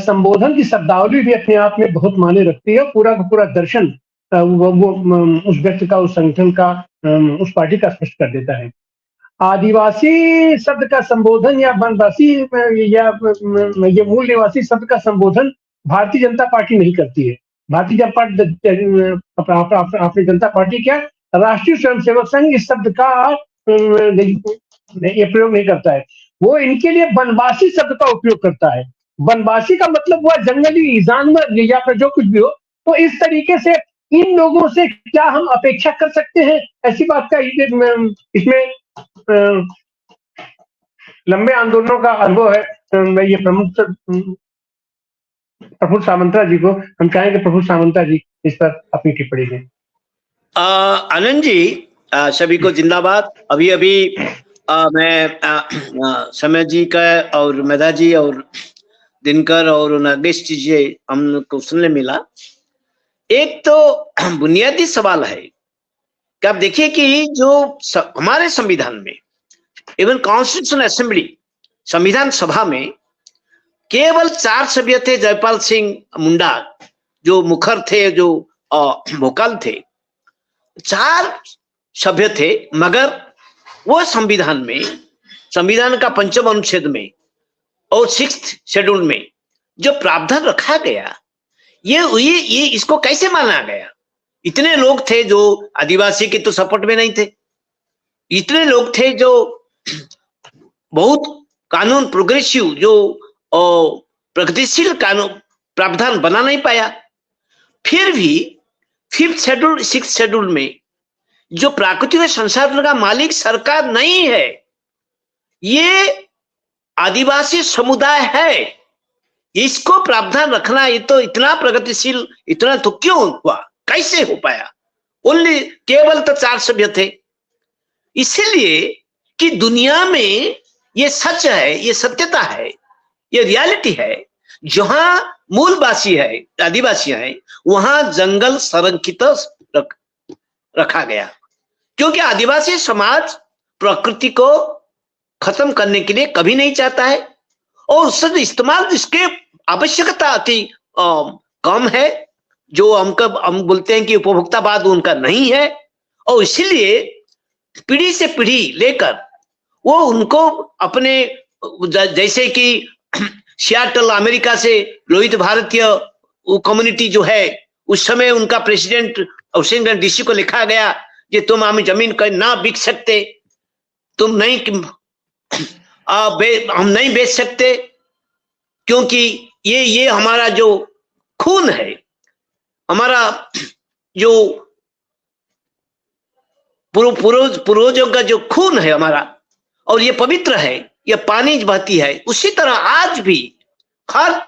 संबोधन की शब्दावली भी अपने आप में बहुत मायने रखती है। पूरा का पूरा दर्शन वो उस व्यक्ति का, उस संगठन का, उस पार्टी का स्पष्ट कर देता है। आदिवासी शब्द का संबोधन या वनवासी या ये मूल निवासी शब्द का संबोधन भारतीय जनता पार्टी नहीं करती है। भारतीय जनता पार्टी क्या, राष्ट्रीय स्वयंसेवक संघ इस शब्द का ये प्रयोग नहीं करता है। वो इनके लिए वनवासी शब्द का उपयोग करता है। वनवासी का मतलब हुआ जंगली जानवर या फिर जो कुछ भी हो। तो इस तरीके से इन लोगों से क्या हम अपेक्षा कर सकते हैं, ऐसी बात का इसमें लंबे आंदोलनों का अनुभव है। मैं ये प्रफुल्ल सामंता जी को हम चाहेंगे, प्रफुल्ल सामंता जी इस पर अपनी टिप्पणी दें। आनंद जी, सभी को जिंदाबाद। अभी अभी मैं समय जी का और मेधा जी और दिनकर और नागेश जी हमको सुनने मिला। एक तो बुनियादी सवाल है कि आप देखिए कि जो हमारे संविधान में, इवन कॉन्स्टिट्यूशन असेंबली, संविधान सभा में केवल 4 सभ्य थे। जयपाल सिंह मुंडा जो मुखर थे, जो वोकल थे, 4 सभ्य थे। मगर वो संविधान में, संविधान का 5वां अनुच्छेद में और 6th शेड्यूल में जो प्रावधान रखा गया, ये इसको कैसे माना गया? इतने लोग थे जो आदिवासी के तो सपोर्ट में नहीं थे, इतने लोग थे जो बहुत कानून प्रोग्रेसिव, जो प्रगतिशील कानून प्रावधान बना नहीं पाया। फिर भी 5th शेड्यूल 6th शेड्यूल में जो प्राकृतिक संसाधन का मालिक सरकार नहीं है, ये आदिवासी समुदाय है, इसको प्रावधान रखना, ये तो इतना प्रगतिशील, इतना तो क्यों हुआ, कैसे हो पाया? ओनली केवल तो 4 सभ्य थे। इसलिए कि दुनिया में ये सच है, ये सत्यता है, ये रियलिटी है। जहां मूलवासी है, आदिवासी है, वहां जंगल संरक्षित रखा गया, क्योंकि आदिवासी समाज प्रकृति को खत्म करने के लिए कभी नहीं चाहता है और उससे इस्तेमाल, जिसके आवश्यकता अति कम है, जो हम बोलते हैं कि उपभोक्तावाद उनका नहीं है। और इसीलिए पीढ़ी से पीढ़ी लेकर वो उनको अपने, जैसे कि सियाटल अमेरिका से लोहित भारतीय कम्युनिटी जो है, उस समय उनका प्रेसिडेंट वाशिंगटन डीसी को लिखा गया कि तुम हमें जमीन ना बिक सकते, तुम नहीं, हम नहीं बेच सकते, क्योंकि ये हमारा जो खून है, हमारा जो पूर्वजों का जो खून है हमारा, और ये पवित्र है, ये पानी बहती है। उसी तरह आज भी हर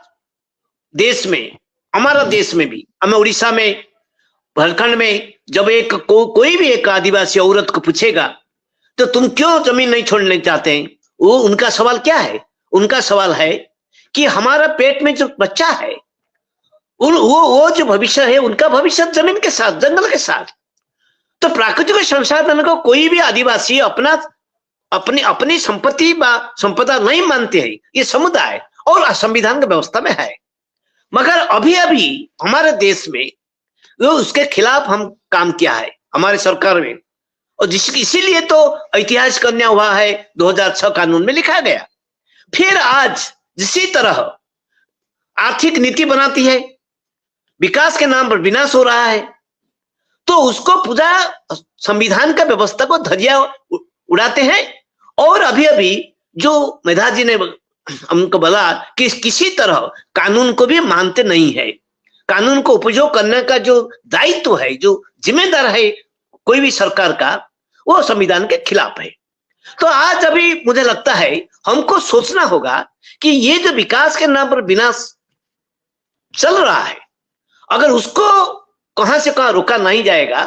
देश में, हमारा देश में भी, हमें उड़ीसा में, झारखंड में, जब कोई भी एक आदिवासी औरत को पूछेगा तो तुम क्यों जमीन नहीं छोड़ना चाहते हैं, वो उनका सवाल क्या है? उनका सवाल है कि हमारा पेट में जो बच्चा है, वो जो भविष्य है, उनका भविष्य जमीन के साथ, जंगल के साथ। तो प्राकृतिक संसाधन को कोई भी आदिवासी अपनी संपत्ति संपदा नहीं मानते हैं, ये समुदाय और संविधान की व्यवस्था में है। मगर अभी अभी हमारे देश में उसके खिलाफ हम काम किया है हमारे सरकार में, और इसीलिए तो ऐतिहासिक अन्याय हुआ है। 2006 कानून में लिखा गया। फिर आज जिसी तरह आर्थिक नीति बनाती है, विकास के नाम पर विनाश हो रहा है, तो उसको पूरा संविधान का व्यवस्था को धज्जियां उड़ाते हैं। और अभी अभी जो मेधा जी ने हमको बोला कि किसी तरह कानून को भी मानते नहीं है, कानून को उपयोग करने का जो दायित्व है, जो जिम्मेदार है कोई भी सरकार का, वो संविधान के खिलाफ है। तो आज अभी मुझे लगता है हमको सोचना होगा कि ये जो विकास के नाम पर विनाश चल रहा है, अगर उसको कहां से कहां रोका नहीं जाएगा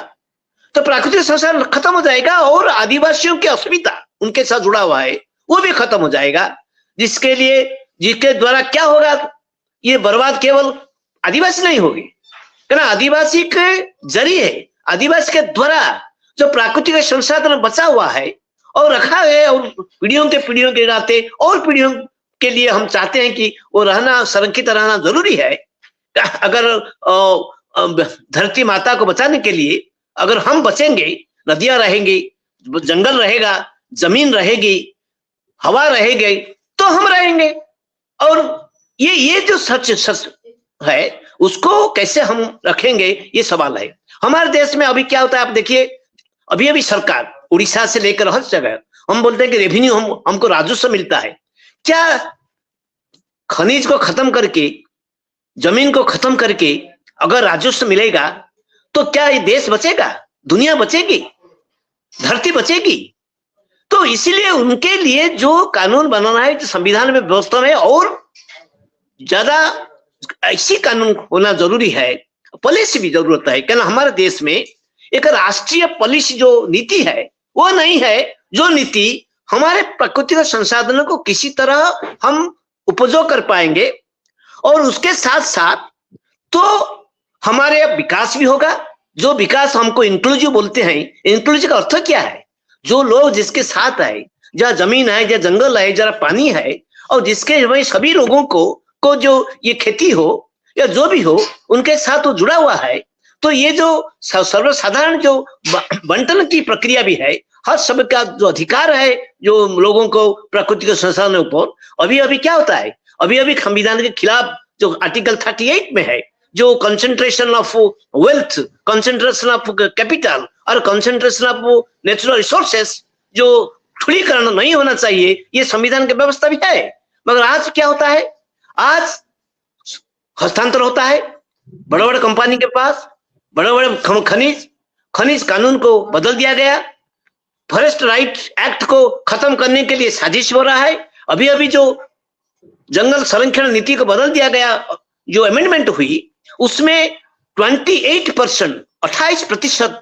तो प्राकृतिक संसाधन खत्म हो जाएगा और आदिवासियों की अस्मिता उनके साथ जुड़ा हुआ है वो भी खत्म हो जाएगा। जिसके द्वारा क्या होगा, ये बर्बाद केवल आदिवासी नहीं होगी, क्योंकि आदिवासी के जरिए, आदिवासी के द्वारा जो प्राकृतिक संसाधन बचा हुआ है और रखा है, और पीढ़ियों के नाते और पीढ़ियों के लिए हम चाहते हैं कि वो रहना, संरक्षित रहना जरूरी है। अगर धरती माता को बचाने के लिए अगर हम बचेंगे, नदियां रहेंगी, जंगल रहेगा, जमीन रहेगी, हवा रहेगी, तो हम रहेंगे। और ये जो सच है उसको कैसे हम रखेंगे, ये सवाल है। हमारे देश में अभी क्या होता है, आप देखिए, अभी सरकार उड़ीसा से लेकर हर जगह हम बोलते हैं कि रेवेन्यू हमको राजस्व मिलता है। क्या खनिज को खत्म करके, जमीन को खत्म करके अगर राजस्व मिलेगा तो क्या ये देश बचेगा, दुनिया बचेगी, धरती बचेगी? तो इसीलिए उनके लिए जो कानून बनाना है, जो संविधान में व्यवस्था है, और ज्यादा ऐसी कानून होना जरूरी है, पॉलिसी भी जरूरत है। क्योंकि हमारे देश में एक राष्ट्रीय पॉलिसी जो नीति है वो नहीं है, जो नीति हमारे प्राकृतिक संसाधनों को किसी तरह हम उपयोग कर पाएंगे और उसके साथ साथ तो हमारे विकास भी होगा। जो विकास हमको इंक्लूसिव बोलते हैं, इंक्लूसिव का अर्थ क्या है? जो लोग जिसके साथ है, जहाँ जमीन है, जहाँ जंगल है, जहाँ पानी है, और जिसके वही सभी लोगों को जो ये खेती हो या जो भी हो उनके साथ वो जुड़ा हुआ है। तो ये जो सर्वसाधारण जो बंटन की प्रक्रिया भी है, हर सबका जो अधिकार है जो लोगों को प्राकृतिक संसाधनों पर, अभी क्या होता है, अभी संविधान के खिलाफ जो आर्टिकल 38 में है, जो concentration of wealth, concentration of capital और कंसंट्रेशन ऑफ नेचुरल रिसोर्सेस, जो ठुलीकरण नहीं होना चाहिए, ये संविधान की व्यवस्था भी है। मगर आज क्या होता है, आज हस्तांतर होता है बड़े बड़े कंपनी के पास, बड़े बड़े खनिज कानून को बदल दिया गया, फॉरेस्ट राइट एक्ट को खत्म करने के लिए साजिश हो रहा है। अभी जो जंगल संरक्षण नीति को बदल दिया गया, जो अमेंडमेंट हुई उसमें 28%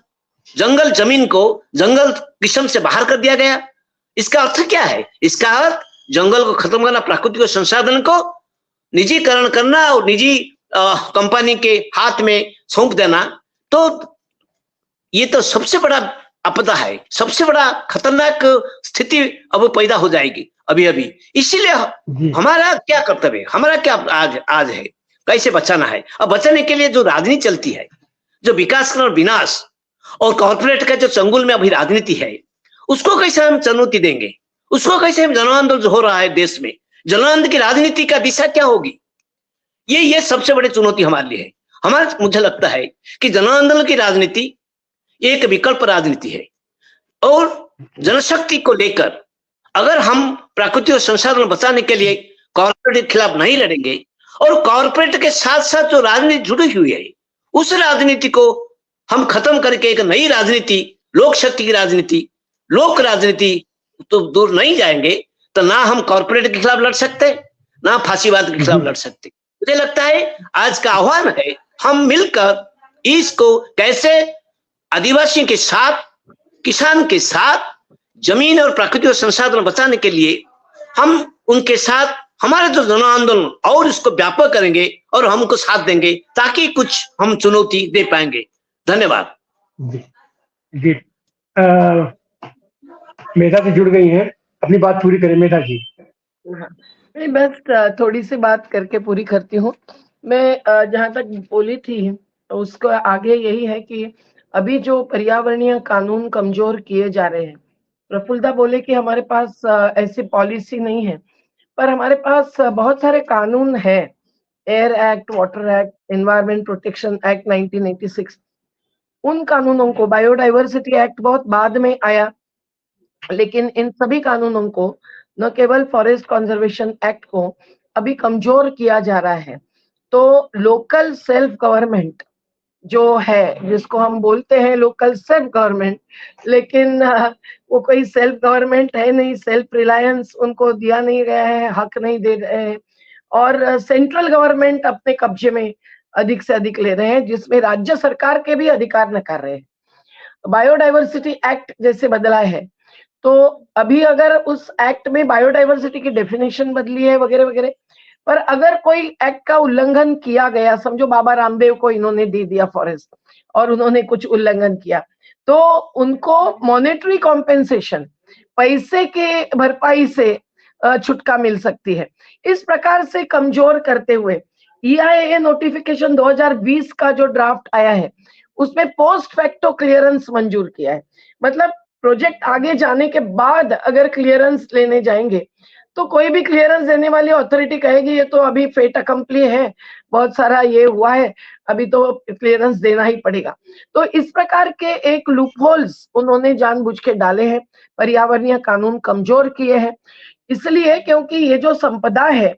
जंगल जमीन को जंगल किस्म से बाहर कर दिया गया। इसका अर्थ क्या है? इसका अर्थ जंगल को खत्म करना, प्राकृतिक संसाधन को निजीकरण करना और निजी कंपनी के हाथ में सौंप देना। तो ये तो सबसे बड़ा आपदा है, सबसे बड़ा खतरनाक स्थिति अब पैदा हो जाएगी अभी। इसीलिए हमारा क्या कर्तव्य, हमारा क्या आज है, कैसे बचाना है। अब बचाने के लिए जो राजनीति चलती है, जो विकास और विनाश और कॉर्पोरेट का जो चंगुल में अभी राजनीति है, उसको कैसे हम चुनौती देंगे, उसको कैसे हम जन आंदोलन जो हो रहा है देश में, जन आंदोलन की राजनीति का दिशा क्या होगी, ये सबसे बड़ी चुनौती हमारे लिए है। मुझे लगता है कि जन आंदोलन की राजनीति एक विकल्प राजनीति है, और जनशक्ति को लेकर अगर हम प्राकृतिक संसाधन बचाने के लिए कॉर्पोरेट के खिलाफ नहीं लड़ेंगे, और कॉर्पोरेट के साथ साथ जो राजनीति जुड़ी हुई है उस राजनीति को हम खत्म करके एक नई राजनीति, लोक शक्ति की राजनीति, लोक राजनीति तो दूर नहीं जाएंगे, तो ना हम कॉर्पोरेट के खिलाफ लड़ सकते, ना फांसीवाद के खिलाफ लड़ सकते। मुझे लगता है आज का आह्वान है, हम मिलकर इसको कैसे आदिवासियों के साथ, किसान के साथ, जमीन और प्राकृतिक संसाधन बचाने के लिए हम उनके साथ हमारे जो जन आंदोलन और इसको व्यापक करेंगे और हमको साथ देंगे, ताकि कुछ हम चुनौती दे पाएंगे। धन्यवाद जी। मेधा जी जुड़ गई हैं, अपनी बात पूरी करें मेधा जी। मैं बस थोड़ी सी बात करके पूरी करती हूँ। मैं जहाँ तक बोली थी उसको आगे यही है कि अभी जो पर्यावरणीय कानून कमजोर किए जा रहे हैं, प्रफुल्लदा बोले कि हमारे पास ऐसी पॉलिसी नहीं है, पर हमारे पास बहुत सारे कानून है। Air act, water act, environment protection act 1986, उन कानूनों को, बायोडाइवर्सिटी एक्ट बहुत बाद में आया, लेकिन इन सभी कानूनों को, न केवल फॉरेस्ट कंजर्वेशन एक्ट को अभी कमजोर किया जा रहा है। तो लोकल सेल्फ गवर्नमेंट जो है, जिसको हम बोलते हैं लोकल सेल्फ गवर्नमेंट, लेकिन वो कोई सेल्फ गवर्नमेंट है नहीं, सेल्फ रिलायंस उनको दिया नहीं गया है, हक नहीं दे रहे हैं, और सेंट्रल गवर्नमेंट अपने कब्जे में अधिक से अधिक ले रहे हैं, जिसमें राज्य सरकार के भी अधिकार नकार रहे हैं। बायोडाइवर्सिटी एक्ट जैसे बदला है, तो अभी अगर उस एक्ट में बायोडाइवर्सिटी की डेफिनेशन बदली है वगैरह वगैरह, पर अगर कोई एक्ट का उल्लंघन किया गया, समझो बाबा रामदेव को इन्होंने दे दिया फॉरेस्ट और उन्होंने कुछ उल्लंघन किया, तो उनको मॉनेटरी कॉम्पेंसेशन, पैसे के भरपाई से छुटका मिल सकती है। इस प्रकार से कमजोर करते हुए EIA नोटिफिकेशन 2020 का जो ड्राफ्ट आया है उसमें पोस्ट फैक्टो क्लियरेंस मंजूर किया है। मतलब प्रोजेक्ट आगे जाने के बाद अगर क्लियरेंस लेने जाएंगे तो कोई भी क्लियरेंस देने वाली अथॉरिटी कहेगी ये तो अभी फेट अकम्पली है, बहुत सारा ये हुआ है, अभी तो क्लियरेंस देना ही पड़ेगा। तो इस प्रकार के एक लूपहोल्स उन्होंने जानबूझ के डाले हैं, पर्यावरणीय कानून कमजोर किए हैं। इसलिए क्योंकि ये जो संपदा है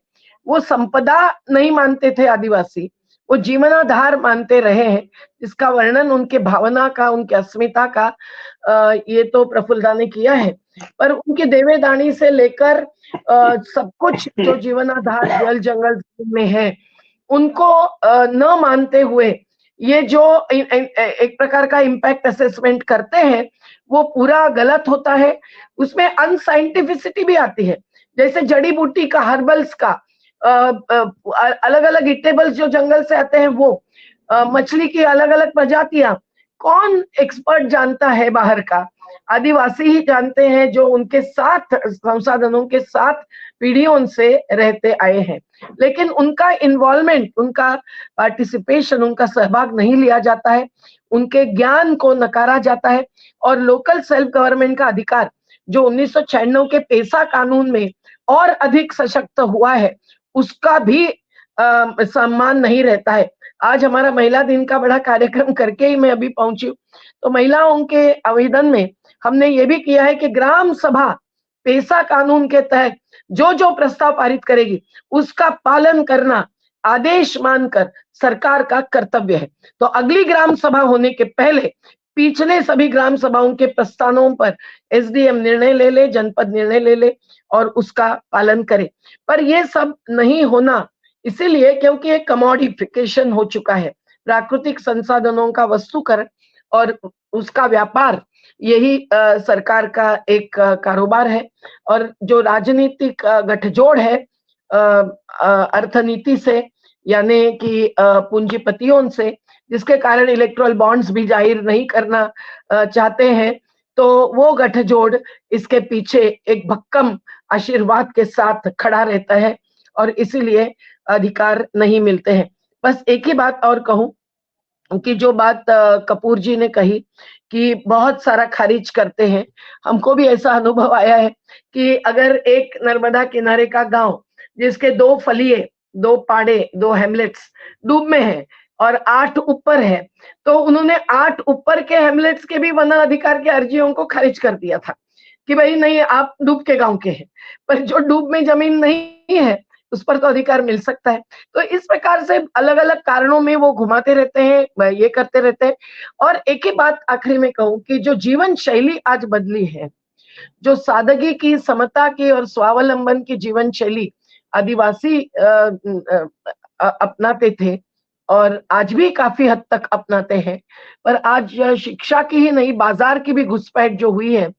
वो संपदा नहीं मानते थे आदिवासी, वो जीवनाधार मानते रहे हैं, जिसका वर्णन उनके भावना का, उनकी अस्मिता का ये तो प्रफुल्लदा ने किया है। पर उनकी देवेदानी से लेकर सब कुछ जो जीवनाधार जल जंगल में है उनको न मानते हुए ये जो एक प्रकार का इम्पैक्ट असेसमेंट करते हैं वो पूरा गलत होता है। उसमें अनसाइंटिफिसिटी भी आती है, जैसे जड़ी बूटी का, हर्बल्स का, अलग अलग इटेबल्स जो जंगल से आते हैं वो, मछली की अलग अलग प्रजातियां, कौन एक्सपर्ट जानता है बाहर का? आदिवासी ही जानते हैं जो उनके साथ संसाधनों के साथ पीढ़ियों से रहते आए हैं। लेकिन उनका इन्वॉल्वमेंट, उनका पार्टिसिपेशन, उनका सहभाग नहीं लिया जाता है, उनके ज्ञान को नकारा जाता है। और लोकल सेल्फ गवर्नमेंट का अधिकार जो 1996 के पेसा कानून में और अधिक सशक्त हुआ है उसका भी सम्मान नहीं रहता है। आज हमारा महिला दिन का बड़ा कार्यक्रम करके ही मैं अभी पहुंची हूँ, तो महिलाओं के आवेदन में हमने ये भी किया है कि ग्राम सभा पेसा कानून के तहत जो जो प्रस्ताव पारित करेगी उसका पालन करना आदेश मानकर सरकार का कर्तव्य है। तो अगली ग्राम सभा होने के पहले पिछले सभी ग्राम सभाओं के प्रस्तावों पर SDM निर्णय ले ले, जनपद निर्णय ले ले और उसका पालन करे। पर ये सब नहीं होना इसीलिए क्योंकि एक कमोडिफिकेशन हो चुका है, प्राकृतिक संसाधनों का वस्तुकरण और उसका व्यापार, यही सरकार का एक कारोबार है। और जो राजनीतिक गठजोड़ है अर्थनीति से, यानी कि पूंजीपतियों से, जिसके कारण इलेक्ट्रल बॉन्ड्स भी जाहिर नहीं करना चाहते हैं, तो वो गठजोड़ इसके पीछे एक भक्कम आशीर्वाद के साथ खड़ा रहता है और इसीलिए अधिकार नहीं मिलते हैं। बस एक ही बात और कहूं कि जो बात कपूर जी ने कही कि बहुत सारा खारिज करते हैं, हमको भी ऐसा अनुभव आया है कि अगर एक नर्मदा किनारे का गांव जिसके 2 फलिए, 2 पाड़े, 2 हेमलेट्स डूब में है और 8 ऊपर है, तो उन्होंने 8 ऊपर के हेमलेट्स के भी वन अधिकार की अर्जियों को खारिज कर दिया था कि भाई नहीं, आप डूब के गांव के हैं, पर जो डूब में जमीन नहीं है उस पर तो अधिकार मिल सकता है। तो इस प्रकार से अलग अलग कारणों में वो घुमाते रहते हैं, ये करते रहते हैं। और एक ही बात आखिरी में कहूं कि जो जीवन शैली आज बदली है, जो सादगी की, समता की और स्वावलंबन की जीवन शैली आदिवासी अपनाते थे और आज भी काफी हद तक अपनाते हैं, पर आज शिक्षा की ही नहीं, बाजार की भी घुसपैठ जो हुई है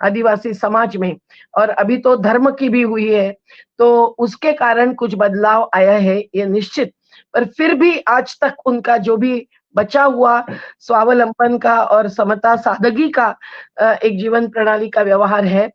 आदिवासी समाज में, और अभी तो धर्म की भी हुई है, तो उसके कारण कुछ बदलाव आया है, ये निश्चित। पर फिर भी आज तक उनका जो भी बचा हुआ स्वावलंबन का और समता सादगी का एक जीवन प्रणाली का व्यवहार है,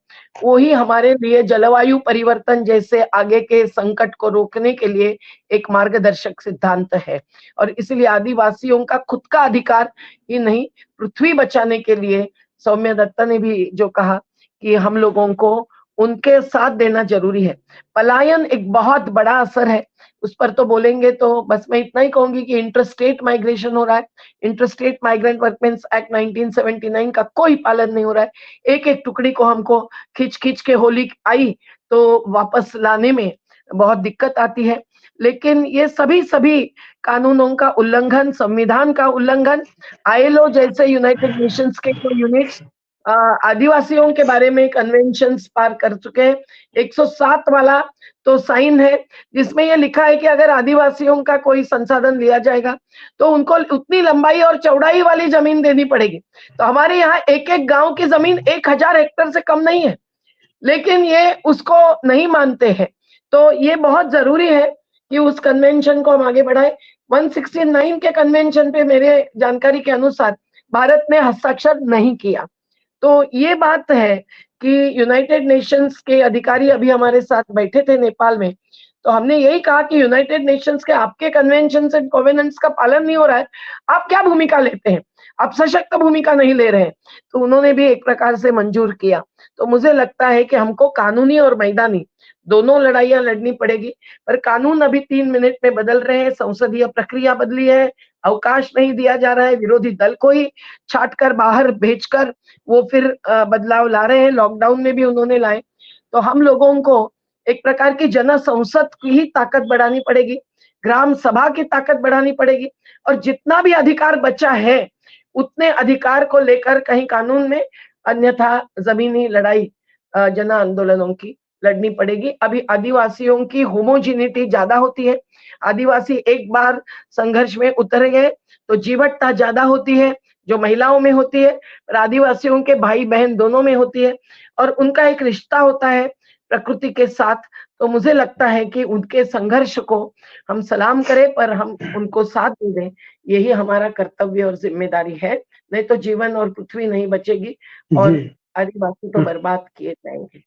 वो ही हमारे लिए जलवायु परिवर्तन जैसे आगे के संकट को रोकने के लिए एक मार्गदर्शक सिद्धांत है। और इसलिए आदिवासियों का खुद का अधिकार ही नहीं, पृथ्वी बचाने के लिए सौम्या दत्ता ने भी जो कहा कि हम लोगों को उनके साथ देना जरूरी है। पलायन एक बहुत बड़ा असर है, उस पर तो बोलेंगे, तो बस मैं इतना ही कहूंगी कि इंटरस्टेट माइग्रेशन हो रहा है। इंटरस्टेट माइग्रेंट वर्कमेंस एक्ट 1979 का कोई पालन नहीं हो रहा है। एक एक टुकड़ी को हमको खींच खींच के होली आई तो वापस लाने में बहुत दिक्कत आती है। लेकिन ये सभी कानूनों का उल्लंघन, संविधान का उल्लंघन, ILO जैसे यूनाइटेड नेशंस के यूनिट्स आदिवासियों के बारे में कन्वेंशंस पार कर चुके हैं। 107 वाला तो साइन है जिसमें ये लिखा है कि अगर आदिवासियों का कोई संसाधन लिया जाएगा तो उनको उतनी लंबाई और चौड़ाई वाली जमीन देनी पड़ेगी। तो हमारे यहाँ एक एक गांव की जमीन 1000 हेक्टेयर से कम नहीं है, लेकिन ये उसको नहीं मानते हैं। तो ये बहुत जरूरी है कि उस कन्वेंशन को हम आगे बढ़ाएं। 169 के कन्वेंशन पे मेरे जानकारी के अनुसार भारत ने हस्ताक्षर नहीं किया, तो ये बात है कि यूनाइटेड नेशंस के अधिकारी अभी हमारे साथ बैठे थे नेपाल में, तो हमने यही कहा कि यूनाइटेड नेशंस के आपके कन्वेंशंस एंड कोवेनेंट्स का पालन नहीं हो रहा है, आप क्या भूमिका लेते हैं? आप सशक्त भूमिका नहीं ले रहे हैं। तो उन्होंने भी एक प्रकार से मंजूर किया। तो मुझे लगता है कि हमको कानूनी और मैदानी दोनों लड़ाइयाँ लड़नी पड़ेगी, पर कानून अभी 3 मिनट में बदल रहे हैं, संसदीय प्रक्रिया बदली है, अवकाश नहीं दिया जा रहा है, विरोधी दल को ही छाँट कर बाहर भेजकर वो फिर बदलाव ला रहे हैं, लॉकडाउन में भी उन्होंने लाए। तो हम लोगों को एक प्रकार की जन संसद की ही ताकत बढ़ानी पड़ेगी, ग्राम सभा की ताकत बढ़ानी पड़ेगी और जितना भी अधिकार बचा है, उतने अधिकार को लेकर कहीं कानून में, अन्यथा ज़मीनी लड़ाई जन आंदोलनों की लड़नी पड़ेगी। अभी आदिवासियों की होमोजेनिटी ज़्यादा होती है, आदिवासी एक बार संघर्ष में उतर गए, तो जीवटता ज़्यादा होती है, जो महिलाओं में होती है, और आदिवासियों के भाई-बहन दोनों में होती है और उनका एक रिश्ता होता है प्रकृति के साथ। तो मुझे लगता है कि उनके संघर्ष को हम सलाम करें, पर हम उनको साथ भी दें, यही हमारा कर्तव्य और ज़िम्मेदारी है। नहीं तो जीवन और पृथ्वी नहीं बचेगी और जी। आदिवासी तो बर्बाद किए जाएँगे।